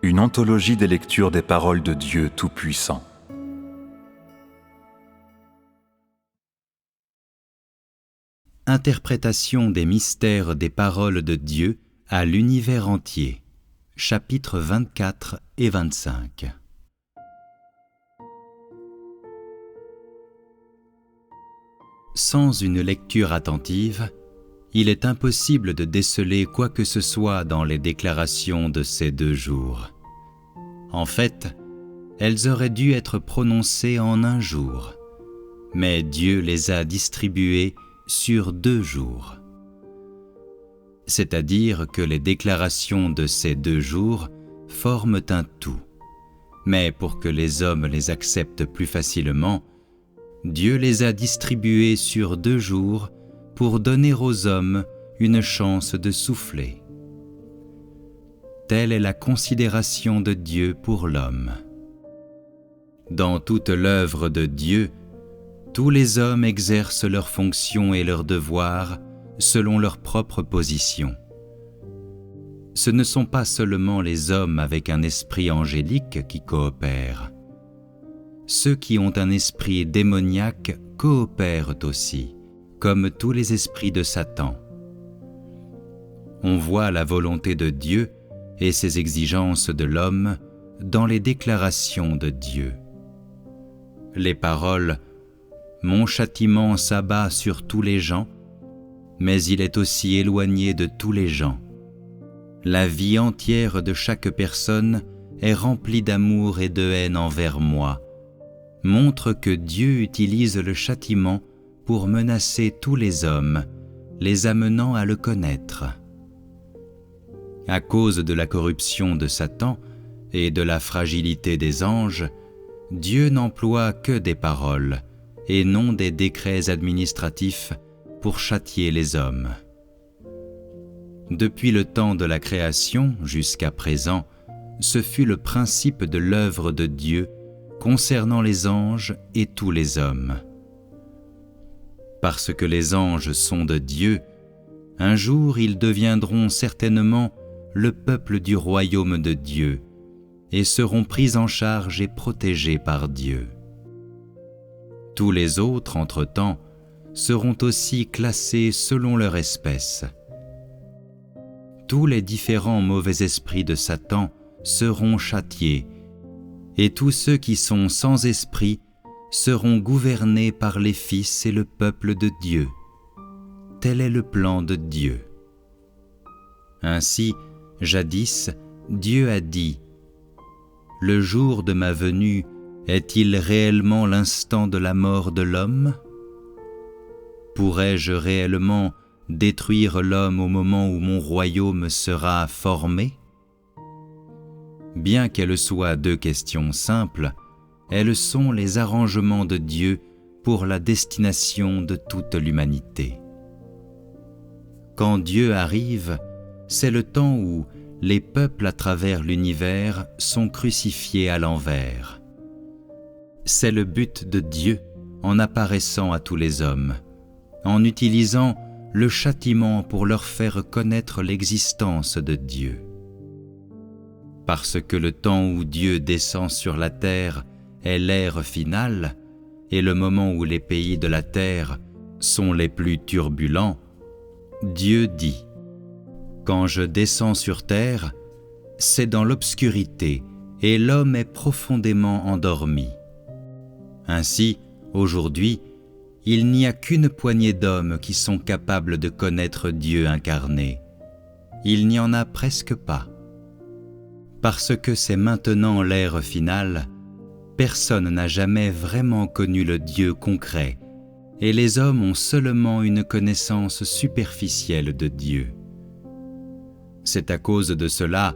une anthologie des lectures des paroles de Dieu Tout-Puissant. Interprétation des mystères des paroles de Dieu à l'univers entier. Chapitres 24 et 25. Sans une lecture attentive, il est impossible de déceler quoi que ce soit dans les déclarations de ces 2 jours. En fait, elles auraient dû être prononcées en un jour, mais Dieu les a distribuées sur 2 jours. C'est-à-dire que les déclarations de ces 2 jours forment un tout. Mais pour que les hommes les acceptent plus facilement, Dieu les a distribuées sur 2 jours pour donner aux hommes une chance de souffler. Telle est la considération de Dieu pour l'homme. Dans toute l'œuvre de Dieu, tous les hommes exercent leurs fonctions et leurs devoirs selon leur propre position. Ce ne sont pas seulement les hommes avec un esprit angélique qui coopèrent. Ceux qui ont un esprit démoniaque coopèrent aussi, comme tous les esprits de Satan. On voit la volonté de Dieu et ses exigences de l'homme dans les déclarations de Dieu. Les paroles « Mon châtiment s'abat sur tous les gens, mais il est aussi éloigné de tous les gens. La vie entière de chaque personne est remplie d'amour et de haine envers moi », montre que Dieu utilise le châtiment pour menacer tous les hommes, les amenant à le connaître. À cause de la corruption de Satan et de la fragilité des anges, Dieu n'emploie que des paroles et non des décrets administratifs pour châtier les hommes. Depuis le temps de la création jusqu'à présent, ce fut le principe de l'œuvre de Dieu concernant les anges et tous les hommes. Parce que les anges sont de Dieu, un jour ils deviendront certainement le peuple du royaume de Dieu et seront pris en charge et protégés par Dieu. Tous les autres, entre-temps, seront aussi classés selon leur espèce. Tous les différents mauvais esprits de Satan seront châtiés, et tous ceux qui sont sans esprit seront gouvernés par les fils et le peuple de Dieu. Tel est le plan de Dieu. Ainsi, jadis, Dieu a dit « Le jour de ma venue est-il réellement l'instant de la mort de l'homme ? Pourrais-je réellement détruire l'homme au moment où mon royaume sera formé ? » Bien qu'elles soient 2 questions simples, elles sont les arrangements de Dieu pour la destination de toute l'humanité. Quand Dieu arrive, c'est le temps où les peuples à travers l'univers sont crucifiés à l'envers. C'est le but de Dieu en apparaissant à tous les hommes, en utilisant le châtiment pour leur faire connaître l'existence de Dieu. Parce que le temps où Dieu descend sur la terre est l'ère finale et le moment où les pays de la terre sont les plus turbulents, Dieu dit « Quand je descends sur terre, c'est dans l'obscurité et l'homme est profondément endormi. » Ainsi, aujourd'hui, il n'y a qu'une poignée d'hommes qui sont capables de connaître Dieu incarné. Il n'y en a presque pas. Parce que c'est maintenant l'ère finale, personne n'a jamais vraiment connu le Dieu concret, et les hommes ont seulement une connaissance superficielle de Dieu. C'est à cause de cela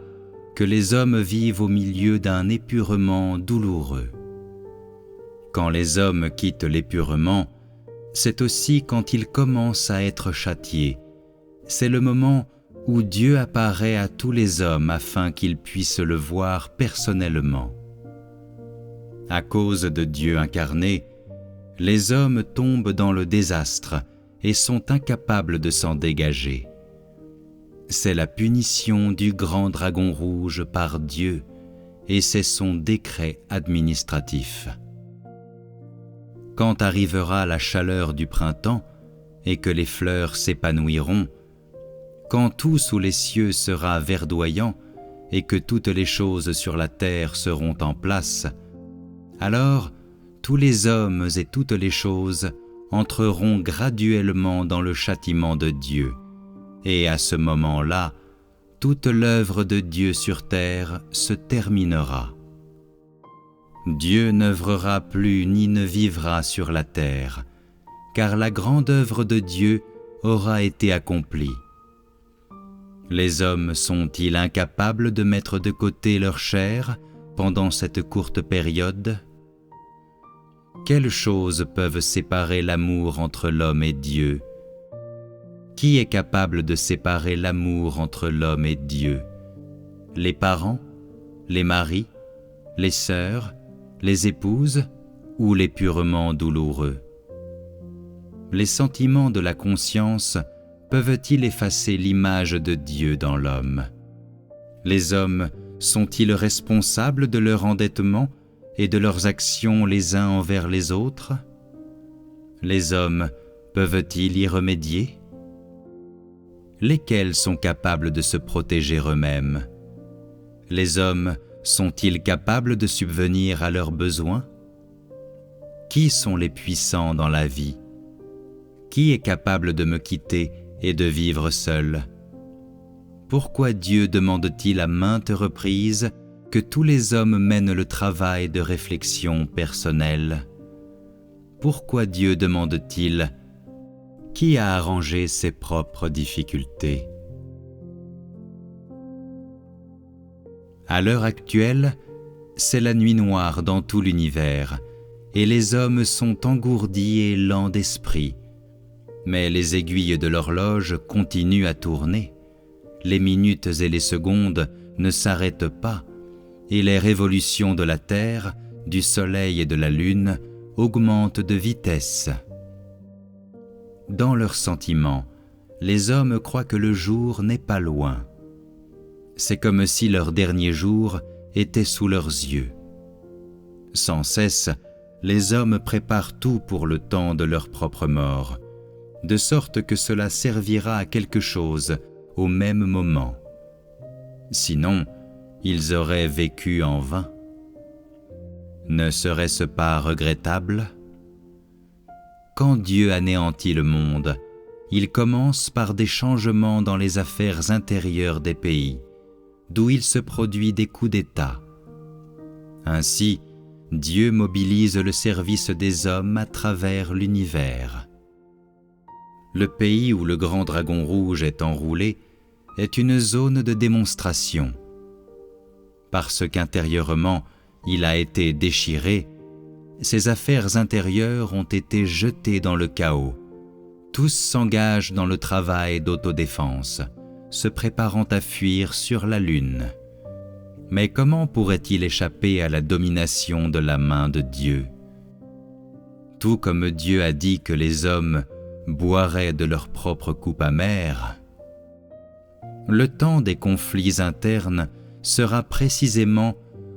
que les hommes vivent au milieu d'un épurement douloureux. Quand les hommes quittent l'épurement, c'est aussi quand ils commencent à être châtiés. C'est le moment où Dieu apparaît à tous les hommes afin qu'ils puissent le voir personnellement. À cause de Dieu incarné, les hommes tombent dans le désastre et sont incapables de s'en dégager. C'est la punition du grand dragon rouge par Dieu et c'est son décret administratif. Quand arrivera la chaleur du printemps et que les fleurs s'épanouiront, quand tout sous les cieux sera verdoyant et que toutes les choses sur la terre seront en place, alors tous les hommes et toutes les choses entreront graduellement dans le châtiment de Dieu, et à ce moment-là, toute l'œuvre de Dieu sur terre se terminera. Dieu n'œuvrera plus ni ne vivra sur la terre, car la grande œuvre de Dieu aura été accomplie. Les hommes sont-ils incapables de mettre de côté leur chair pendant cette courte période ? Quelles choses peuvent séparer l'amour entre l'homme et Dieu ? Qui est capable de séparer l'amour entre l'homme et Dieu ? Les parents, les maris, les sœurs, les épouses ou les purement douloureux ? Les sentiments de la conscience peuvent-ils effacer l'image de Dieu dans l'homme ? Les hommes sont-ils responsables de leur endettement et de leurs actions les uns envers les autres ? Les hommes peuvent-ils y remédier ? Lesquels sont capables de se protéger eux-mêmes ? Les hommes sont-ils capables de subvenir à leurs besoins ? Qui sont les puissants dans la vie ? Qui est capable de me quitter et de vivre seul ? Pourquoi Dieu demande-t-il à maintes reprises que tous les hommes mènent le travail de réflexion personnelle ? Pourquoi Dieu demande-t-il « Qui a arrangé ses propres difficultés ?» À l'heure actuelle, c'est la nuit noire dans tout l'univers, et les hommes sont engourdis et lents d'esprit. Mais les aiguilles de l'horloge continuent à tourner, les minutes et les secondes ne s'arrêtent pas, et les révolutions de la Terre, du Soleil et de la Lune augmentent de vitesse. Dans leurs sentiments, les hommes croient que le jour n'est pas loin. C'est comme si leur dernier jour était sous leurs yeux. Sans cesse, les hommes préparent tout pour le temps de leur propre mort, de sorte que cela servira à quelque chose au même moment. Sinon, ils auraient vécu en vain. Ne serait-ce pas regrettable ? Quand Dieu anéantit le monde, il commence par des changements dans les affaires intérieures des pays, d'où il se produit des coups d'État. Ainsi, Dieu mobilise le service des hommes à travers l'univers. Le pays où le grand dragon rouge est enroulé est une zone de démonstration. Parce qu'intérieurement, il a été déchiré, ses affaires intérieures ont été jetées dans le chaos. Tous s'engagent dans le travail d'autodéfense, se préparant à fuir sur la lune. Mais comment pourrait-il échapper à la domination de la main de Dieu ? Tout comme Dieu a dit que les hommes boiraient de leur propre coupe amère, le temps des conflits internes sera précisément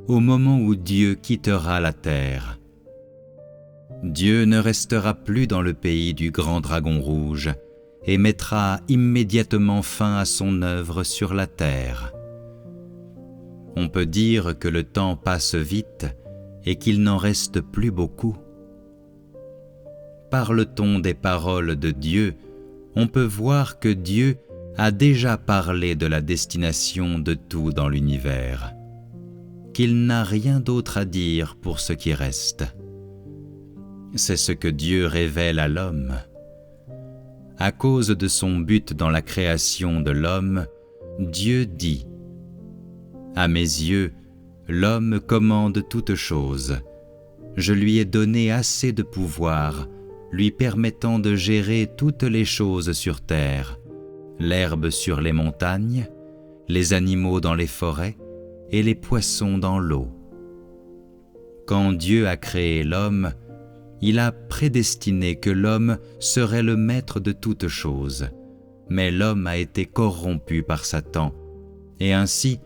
au moment où Dieu quittera la terre. Dieu ne restera plus dans le pays du grand dragon rouge et mettra immédiatement fin à son œuvre sur la terre. On peut dire que le temps passe vite et qu'il n'en reste plus beaucoup. Parle-t-on des paroles de Dieu, on peut voir que Dieu a déjà parlé de la destination de tout dans l'univers, qu'il n'a rien d'autre à dire pour ce qui reste. C'est ce que Dieu révèle à l'homme. À cause de son but dans la création de l'homme, Dieu dit « À mes yeux, l'homme commande toutes choses. Je lui ai donné assez de pouvoir, lui permettant de gérer toutes les choses sur terre, l'herbe sur les montagnes, les animaux dans les forêts et les poissons dans l'eau. Quand Dieu a créé l'homme, il a prédestiné que l'homme serait le maître de toutes choses, mais l'homme a été corrompu par Satan, et ainsi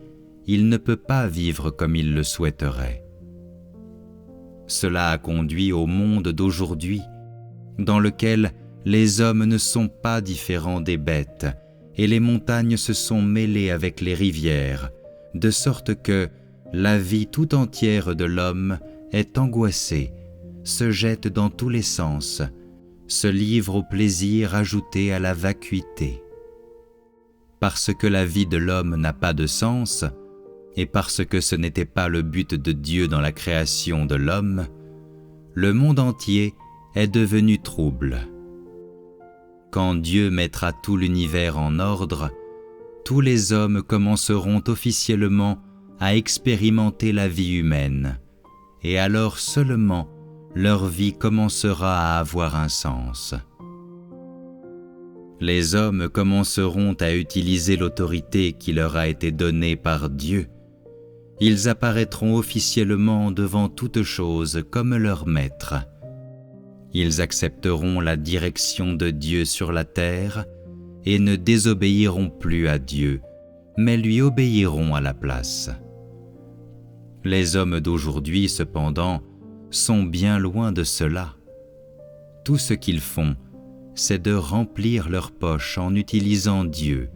il ne peut pas vivre comme il le souhaiterait. Cela a conduit au monde d'aujourd'hui, dans lequel les hommes ne sont pas différents des bêtes, et les montagnes se sont mêlées avec les rivières, de sorte que la vie tout entière de l'homme est angoissée, se jette dans tous les sens, se livre au plaisir ajouté à la vacuité. Parce que la vie de l'homme n'a pas de sens, et parce que ce n'était pas le but de Dieu dans la création de l'homme, le monde entier est devenu trouble. Quand Dieu mettra tout l'univers en ordre, tous les hommes commenceront officiellement à expérimenter la vie humaine, et alors seulement leur vie commencera à avoir un sens. Les hommes commenceront à utiliser l'autorité qui leur a été donnée par Dieu. Ils apparaîtront officiellement devant toute chose comme leur maître. Ils accepteront la direction de Dieu sur la terre et ne désobéiront plus à Dieu, mais lui obéiront à la place. Les hommes d'aujourd'hui, cependant, sont bien loin de cela. Tout ce qu'ils font, c'est de remplir leur poche en utilisant Dieu,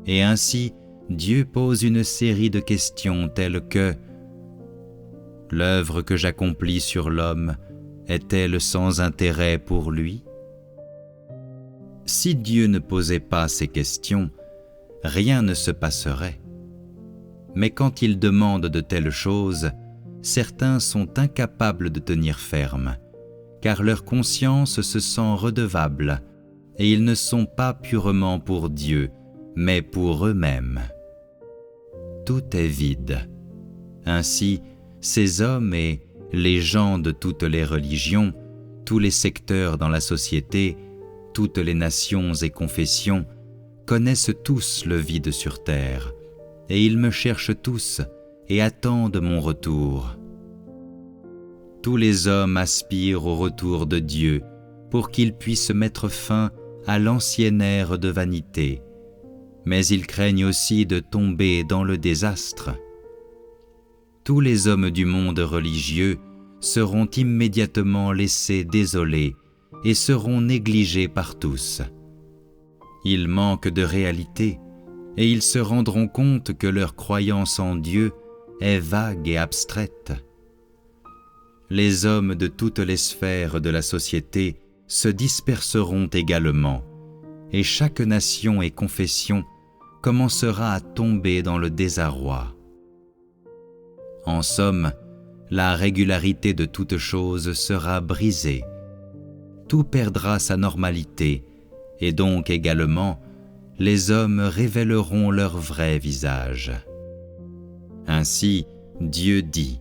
et ainsi Dieu pose une série de questions telles que « L'œuvre que j'accomplis sur l'homme est-elle sans intérêt pour lui ?» Si Dieu ne posait pas ces questions, rien ne se passerait. Mais quand il demande de telles choses, certains sont incapables de tenir ferme, car leur conscience se sent redevable, et ils ne sont pas purement pour Dieu, mais pour eux-mêmes. Tout est vide. Ainsi, ces hommes et les gens de toutes les religions, tous les secteurs dans la société, toutes les nations et confessions, connaissent tous le vide sur terre, et ils me cherchent tous et attendent mon retour. Tous les hommes aspirent au retour de Dieu pour qu'il puisse mettre fin à l'ancienne ère de vanité, mais ils craignent aussi de tomber dans le désastre. Tous les hommes du monde religieux seront immédiatement laissés désolés et seront négligés par tous. Ils manquent de réalité et ils se rendront compte que leur croyance en Dieu est vague et abstraite. Les hommes de toutes les sphères de la société se disperseront également, et chaque nation et confession commencera à tomber dans le désarroi. En somme, la régularité de toute chose sera brisée. Tout perdra sa normalité, et donc également, les hommes révéleront leur vrai visage. Ainsi, Dieu dit :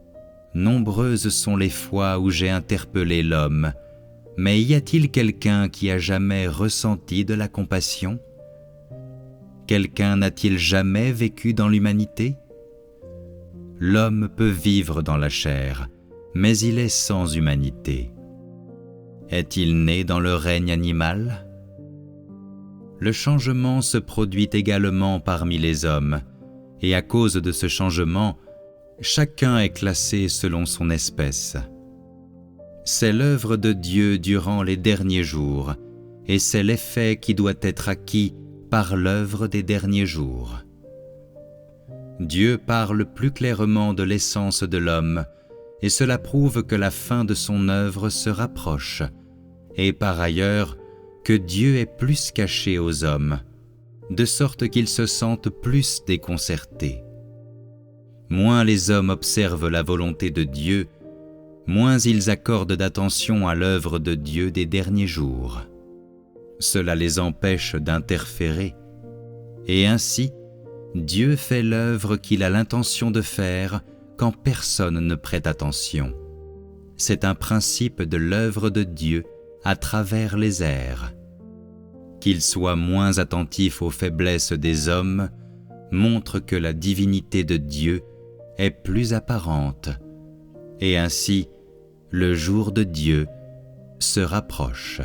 « Nombreuses sont les fois où j'ai interpellé l'homme, mais y a-t-il quelqu'un qui a jamais ressenti de la compassion ? Quelqu'un n'a-t-il jamais vécu dans l'humanité ? L'homme peut vivre dans la chair, mais il est sans humanité. Est-il né dans le règne animal ? Le changement se produit également parmi les hommes, et à cause de ce changement, chacun est classé selon son espèce. C'est l'œuvre de Dieu durant les derniers jours, et c'est l'effet qui doit être acquis par l'œuvre des derniers jours. Dieu parle plus clairement de l'essence de l'homme, et cela prouve que la fin de son œuvre se rapproche, et par ailleurs que Dieu est plus caché aux hommes, de sorte qu'ils se sentent plus déconcertés. Moins les hommes observent la volonté de Dieu, moins ils accordent d'attention à l'œuvre de Dieu des derniers jours. Cela les empêche d'interférer, et ainsi, Dieu fait l'œuvre qu'il a l'intention de faire quand personne ne prête attention. C'est un principe de l'œuvre de Dieu à travers les ères. Qu'il soit moins attentif aux faiblesses des hommes montre que la divinité de Dieu est plus apparente, et ainsi le jour de Dieu se rapproche.